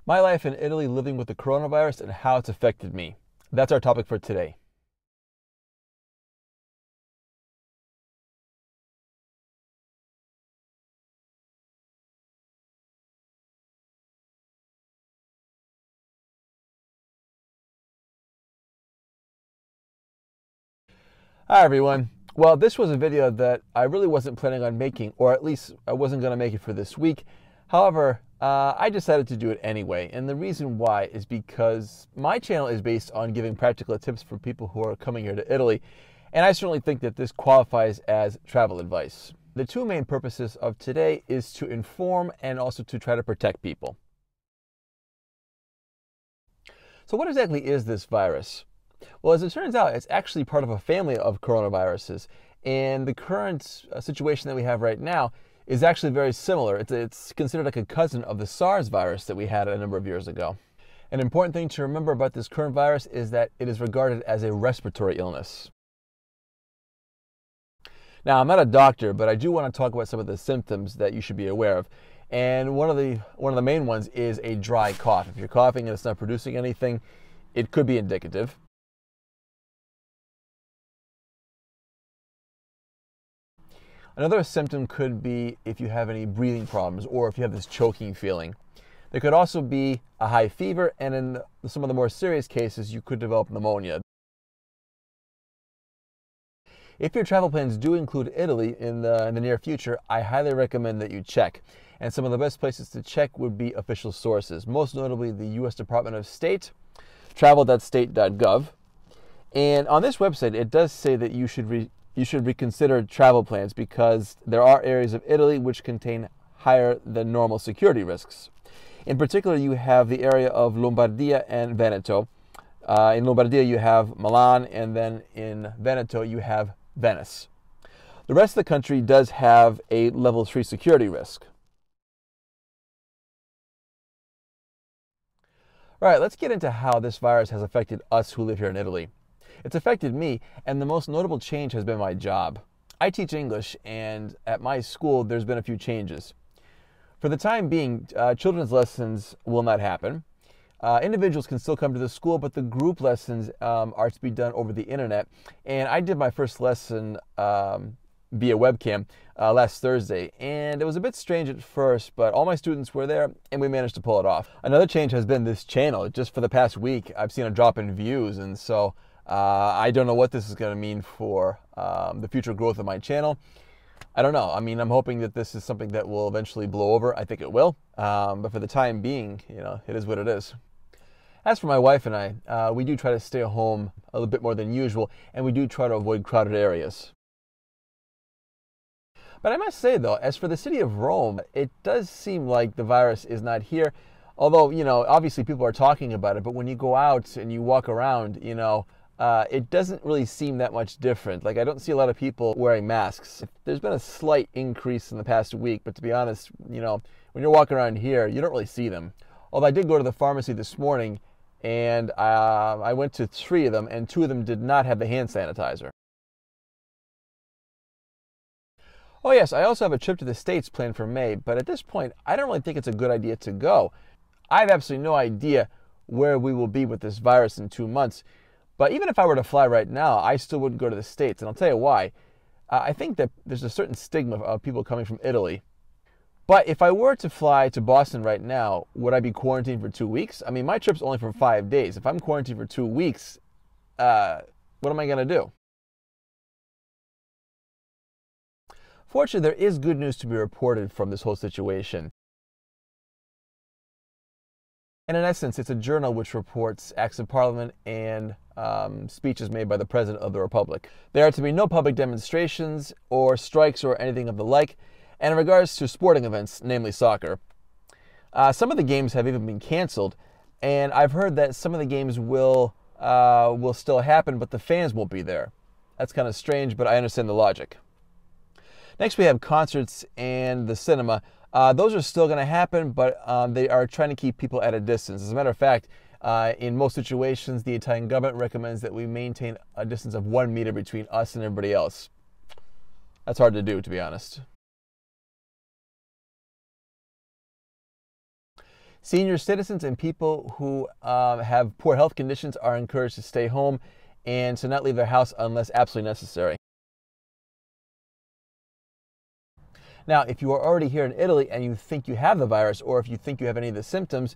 My life in Italy living with the coronavirus and how it's affected me. That's our topic for today. Hi everyone. Well, this was a video that I really wasn't planning on making, or at least I wasn't going to make it for this week. However, I decided to do it anyway, and the reason why is because my channel is based on giving practical tips for people who are coming here to Italy, and I certainly think that this qualifies as travel advice. The two main purposes of today is to inform and also to try to protect people. So what exactly is this virus? Well, as it turns out, it's actually part of a family of coronaviruses, and the current situation that we have right now is actually very similar. It's considered like a cousin of the SARS virus that we had a number of years ago. An important thing to remember about this current virus is that it is regarded as a respiratory illness. Now, I'm not a doctor, but I do want to talk about some of the symptoms that you should be aware of. And one of the main ones is a dry cough. If you're coughing and it's not producing anything, it could be indicative. Another symptom could be if you have any breathing problems or if you have this choking feeling. There could also be a high fever, and in some of the more serious cases, you could develop pneumonia. If your travel plans do include Italy in the near future, I highly recommend that you check. And some of the best places to check would be official sources, most notably the U.S. Department of State, travel.state.gov. And on this website, it does say that you should reconsider travel plans because there are areas of Italy which contain higher than normal security risks. In particular, you have the area of Lombardia and Veneto. In Lombardia, you have Milan, and then in Veneto, you have Venice. The rest of the country does have a level 3 security risk. All right, let's get into how this virus has affected us who live here in Italy. It's affected me, and the most notable change has been my job. I teach English, and at my school, there's been a few changes. For the time being, children's lessons will not happen. Individuals can still come to the school, but the group lessons are to be done over the internet. And I did my first lesson via webcam last Thursday, and it was a bit strange at first, but all my students were there, and we managed to pull it off. Another change has been this channel. Just for the past week, I've seen a drop in views, and so I don't know what this is going to mean for the future growth of my channel. I don't know. I mean, I'm hoping that this is something that will eventually blow over. I think it will. But for the time being, it is what it is. As for my wife and I, we do try to stay home a little bit more than usual, and we do try to avoid crowded areas. But I must say, though, as for the city of Rome, it does seem like the virus is not here. Although, obviously people are talking about it, but when you go out and you walk around, it doesn't really seem that much different. Like, I don't see a lot of people wearing masks. There's been a slight increase in the past week, but to be honest, when you're walking around here, you don't really see them. Although I did go to the pharmacy this morning, and I went to 3 of them, and 2 of them did not have the hand sanitizer. Oh yes, I also have a trip to the States planned for May, but at this point, I don't really think it's a good idea to go. I have absolutely no idea where we will be with this virus in 2 months. But even if I were to fly right now, I still wouldn't go to the States. And I'll tell you why. I think that there's a certain stigma of people coming from Italy. But if I were to fly to Boston right now, would I be quarantined for 2 weeks? I mean, my trip's only for 5 days. If I'm quarantined for 2 weeks, what am I going to do? Fortunately, there is good news to be reported from this whole situation. And in essence, it's a journal which reports acts of parliament and speeches made by the President of the Republic. There are to be no public demonstrations or strikes or anything of the like. And in regards to sporting events, namely soccer, some of the games have even been canceled. And I've heard that some of the games will still happen, but the fans won't be there. That's kind of strange, but I understand the logic. Next, we have concerts and the cinema. Those are still going to happen, but they are trying to keep people at a distance. As a matter of fact, in most situations, the Italian government recommends that we maintain a distance of 1 meter between us and everybody else. That's hard to do, to be honest. Senior citizens and people who have poor health conditions are encouraged to stay home and to not leave their house unless absolutely necessary. Now, if you are already here in Italy and you think you have the virus, or if you think you have any of the symptoms,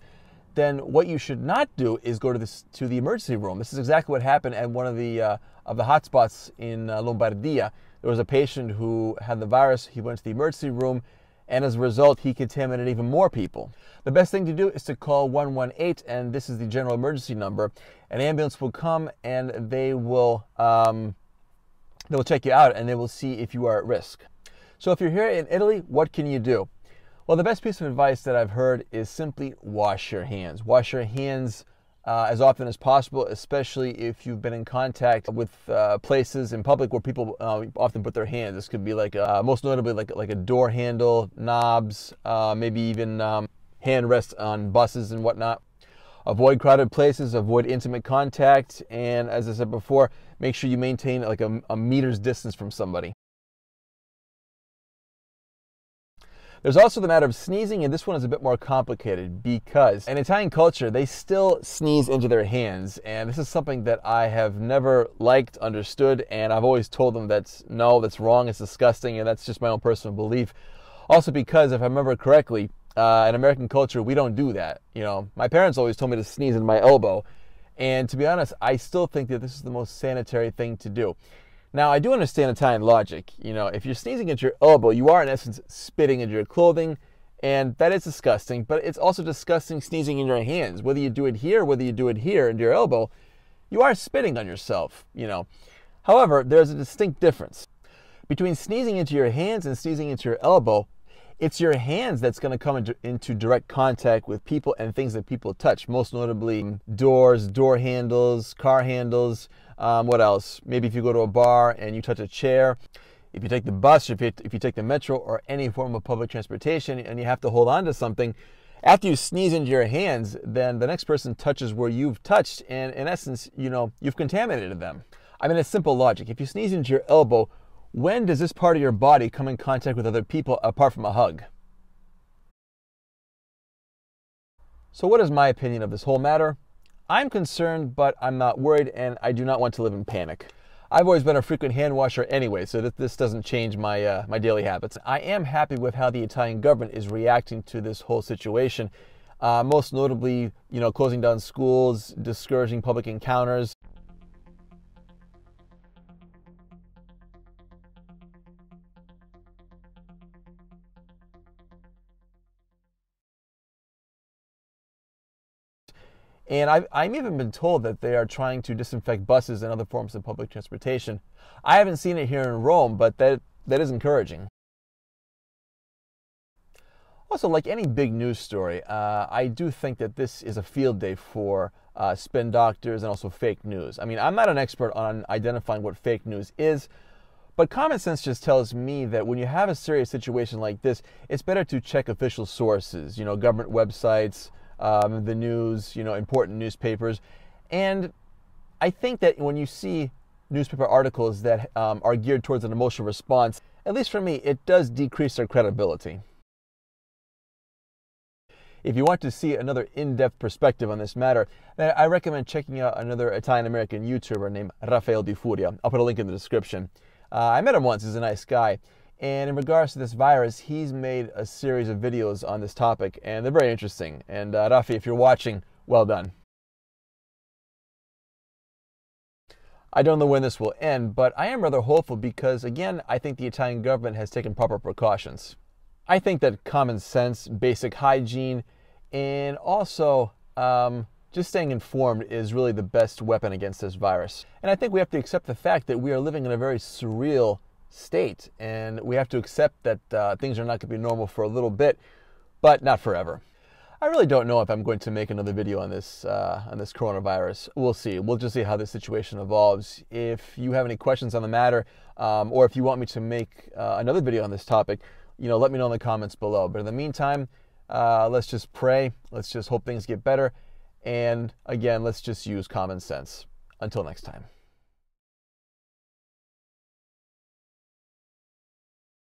then what you should not do is go to the emergency room. This is exactly what happened at one of the hotspots in Lombardia. There was a patient who had the virus. He went to the emergency room, and as a result, he contaminated even more people. The best thing to do is to call 118, and this is the general emergency number. An ambulance will come, and they will check you out, and they will see if you are at risk. So if you're here in Italy, what can you do? Well, the best piece of advice that I've heard is simply wash your hands. Wash your hands as often as possible, especially if you've been in contact with places in public where people often put their hands. This could be like, most notably, like a door handle, knobs, maybe even hand rests on buses and whatnot. Avoid crowded places, avoid intimate contact, and as I said before, make sure you maintain like a meter's distance from somebody. There's also the matter of sneezing, and this one is a bit more complicated because in Italian culture, they still sneeze into their hands, and this is something that I have never liked, understood, and I've always told them that's wrong, it's disgusting, and that's just my own personal belief. Also because, if I remember correctly, in American culture, we don't do that. You know, my parents always told me to sneeze in my elbow, and to be honest, I still think that this is the most sanitary thing to do. Now, I do understand Italian logic. You know, if you're sneezing at your elbow, you are in essence spitting into your clothing, and that is disgusting, but it's also disgusting sneezing in your hands. Whether you do it here, whether you do it here into your elbow, you are spitting on yourself, you know. However, there's a distinct difference. Between sneezing into your hands and sneezing into your elbow, it's your hands that's going to come into direct contact with people and things that people touch, most notably doors, door handles, car handles. What else? Maybe if you go to a bar and you touch a chair, if you take the bus, if you take the metro or any form of public transportation and you have to hold on to something, after you sneeze into your hands, then the next person touches where you've touched, and in essence, you know, you've contaminated them. I mean, it's simple logic. If you sneeze into your elbow, when does this part of your body come in contact with other people apart from a hug? So what is my opinion of this whole matter? I'm concerned, but I'm not worried, and I do not want to live in panic. I've always been a frequent hand washer anyway, so this doesn't change my my daily habits. I am happy with how the Italian government is reacting to this whole situation, most notably, you know, closing down schools, discouraging public encounters. And I've even been told that they are trying to disinfect buses and other forms of public transportation. I haven't seen it here in Rome, but that is encouraging. Also, like any big news story, I do think that this is a field day for spin doctors and also fake news. I mean, I'm not an expert on identifying what fake news is, but common sense just tells me that when you have a serious situation like this, it's better to check official sources, you know, government websites, the news, you know, important newspapers. And I think that when you see newspaper articles that are geared towards an emotional response, at least for me, it does decrease their credibility. If you want to see another in-depth perspective on this matter, then I recommend checking out another Italian-American YouTuber named Rafael Di Furia. I'll put a link in the description. I met him once. He's a nice guy. And in regards to this virus, he's made a series of videos on this topic, and they're very interesting. And Rafi, if you're watching, well done. I don't know when this will end, but I am rather hopeful because, again, I think the Italian government has taken proper precautions. I think that common sense, basic hygiene, and also just staying informed is really the best weapon against this virus. And I think we have to accept the fact that we are living in a very surreal state, and we have to accept that things are not going to be normal for a little bit, but not forever. I really don't know if I'm going to make another video on this coronavirus. We'll see. We'll just see how this situation evolves. If you have any questions on the matter, or if you want me to make another video on this topic, you know, let me know in the comments below. But in the meantime, let's just pray. Let's just hope things get better. And again, let's just use common sense. Until next time.